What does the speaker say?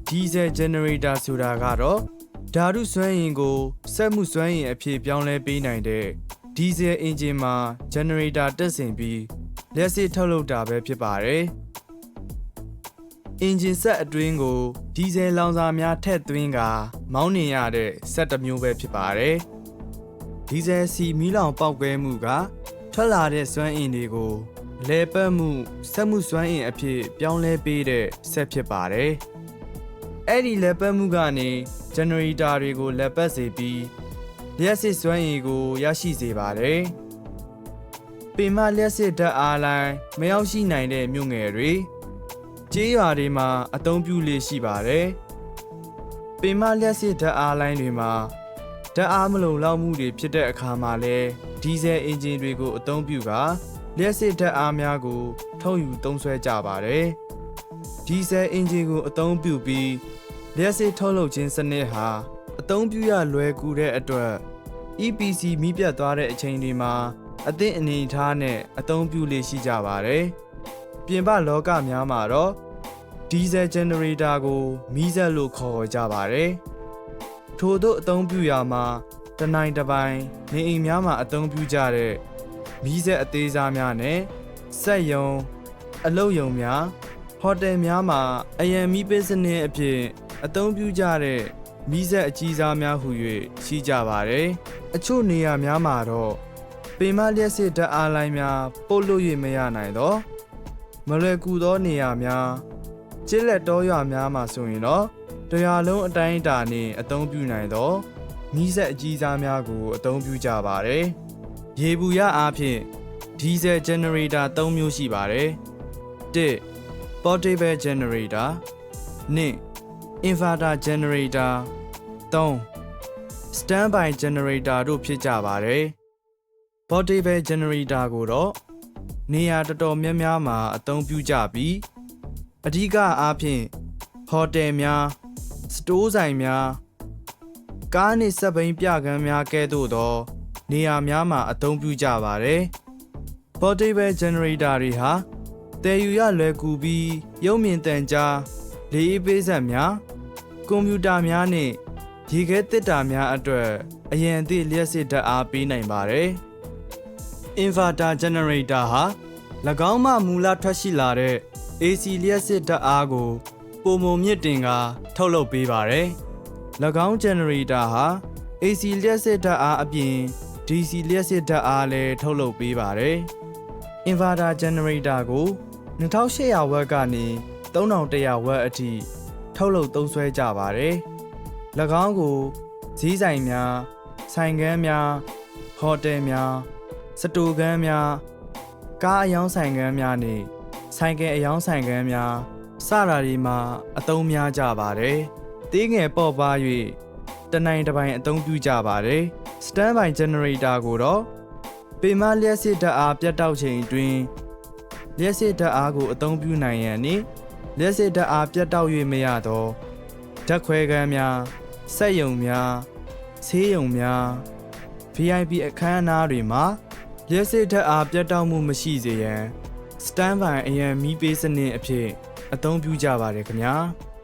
diesel generator ဆိုတာကတော့ဓာတုစွမ်းအင်ကိုစက်မှုစွမ်းအင်အဖြစ်ပြောင်းလဲပေးနိုင်တဲ့ diesel engine မှာ generator တက်ဆင်ပြီးလျှပ်စစ်ထုတ်လုပ်တာပဲဖြစ်ပါတယ်။ engine စက်အတွင်းကို diesel လောင်စာများထည့်သွင်းကာမောင်းနှင်ရတဲ့စက်တစ်မျိုးပဲဖြစ်ပါတယ်။ diesel စီမီးလောင်ပေါက်ကွဲမှုကထွက်လာတဲ့စွမ်းအင်တွေကိုလဲပတ်မှုစက်မှုစွမ်းအင်အဖြစ်ပြောင်းလဲပေးတဲ့စက်ဖြစ်ပါတယ်။အဲ့ဒီလဲပတ်မှုကနေ generator တွေကိုလဲပတ်စေပြီးလျှပ်စစ်စွမ်းအင်ကိုရရှိစေပါတယ်။ပင်မလျှပ်စစ်ဓာတ်အားလိုင်းမရောက်ရှိနိုင်တဲ့မြို့ငယ်တွေကျေးရွာတွေမှာအသုံးပြုလေ့ရှိပါတယ်။ပင်မလျှပ်စစ်ဓာတ်အားလိုင်းတွေမှာဓာတ်အားမလုံလောက်မှုတွေဖြစ်တဲ့အခါမှာလဲဒီဇယ်အင်ဂျင်တွေကိုအသုံးပြုကာလျှပ်စစ်ဓာတ်အားများကိုထုတ်ယူသုံးစွဲကြပါတယ်။ဒီဇယ်အင်ဂျင်ကိုအသုံးပြုပြီးလျှပ်စစ်ထုတ်လုပ်ခြင်းစနစ်ဟာအသုံးပြုရလွယ်ကူတဲ့အတွက် EPC မီးပြတ်သွားတဲ့အချိန်တွေမှာအသင့်အနေအထားနဲ့အသုံးပြုလေ့ရှိကြပါတယ်။ပြင်ပလောကများမှာတော့ဒီဇယ်ဂျန်နရေတာကိုမီးစက်လို့ခေါ်ကြပါတယ်။ထို့သို့အသုံးပြုရာမှာတနိုင်တစ်ပိုင်းနေအိမ်များမှာအသုံးပြုကြတဲ့မီးစက်အသေးစားများနဲ့စက်ရုံအလုပ်ရုံများဟိုတယ်များမှာအရန်မီးပေးစနစ်အဖြစ်အသုံးပြုကြတဲ့မီးစက်အကြီးစားများဟု၍ရှိကြပါတယ်။အချို့နေရာများမှာတော့ပင်မလျှပ်စစ်ဓာတ်အားလိုင်းများပို့လို့၍မရနိုင်တော့မလွယ်ကူသောနေရာများကျစ်လက်တောရွာများမှာဆိုရင်တော့တရွာလုံးအတိုင်းအတာနဲ့အသုံးပြုနိုင်သောမီးစက်အကြီးစားများကိုအသုံးပြုကြပါတယ်။ရေဘူးရအားဖြင့်ဒီဇယ်ဂျန်နရေတာ၃မျိုးရှိပါတယ်။၁ portable generator 2 inverter generator 3 standby generator တို့ဖြစ်ကြပါတယ်။ portable generator ကိုတော့နေရာတော်တော်များများမှာအသုံးပြုကြပြီးအဓိကအားဖြင့်ဟိုတယ်များစတိုးဆိုင်များကားနှင့်စက်ဘီးပြခန်းများကဲ့သို့သောနေရာများမှာအသုံးပြုကြပါတယ်။ portable generator တွေဟာတည်ယူရလွယ်ကူပြီးရုပ်မြင်သံကြားလေအေးပေးစက်များကွန်ပျူတာများနဲ့ရေခဲသစ်တာများအတွက်အရန်သည့်လျှပ်စစ်ဓာတ်အားပေးနိုင်ပါတယ်။ inverter generator ဟာ၎င်းမှမူလထွက်ရှိလာတဲ့ AC လျှပ်စစ်ဓာတ်အားကိုပုံမမြင့်တင်ကာထုတ်လုပ်ပေးပါတယ်။၎င်း generator ဟာ AC လျှပ်စစ်ဓာတ်အားအပြင် DC လျှပ်စစ်ဓာတ်အားလည်းထုတ်လုပ်ပေးပါတယ်။ inverter generator ကို2800 ဝက်ကနေ3100 ဝက်အထိထုတ်လုပ်သုံးစွဲကြပါတယ်။၎င်းကိုဈေးဆိုင်များဆိုင်ခန်းများဟိုတယ်များစတိုခန်းများကားအယောင်းဆိုင်ခန်းများနဲ့ဆိုင်ကယ်အယောင်းဆိုင်ခန်းများစတာတွေမှာအသုံးများကြပါတယ်။သေးငယ်ပေါ့ပါ၍တနိုင်တစ်ပိုင်းအသုံးပြုကြပါတယ်။ standby generator ကိုတော့ပင်မလျှပ်စစ်ဓာတ်အားပြတ်တောက်ချိန်အတွင်းလျှပ်စစ်ဓာတ်အားကိုအသုံးပြုနိုင်ရန်နှင့်လျှပ်စစ်ဓာတ်အားပြတ်တောက်၍မရသောဓာတ်ခွဲခန်းများစက်ရုံများဆေးရုံများ VIP အခမ်းအနားတွေမှာလျှပ်စစ်ဓာတ်အားပြတ်တောက်မှုမရှိစေရန်standby အရန်မီးပေးစနစ်အဖြစ်အသုံးပြုကြပါတယ်ခင်ဗျာ။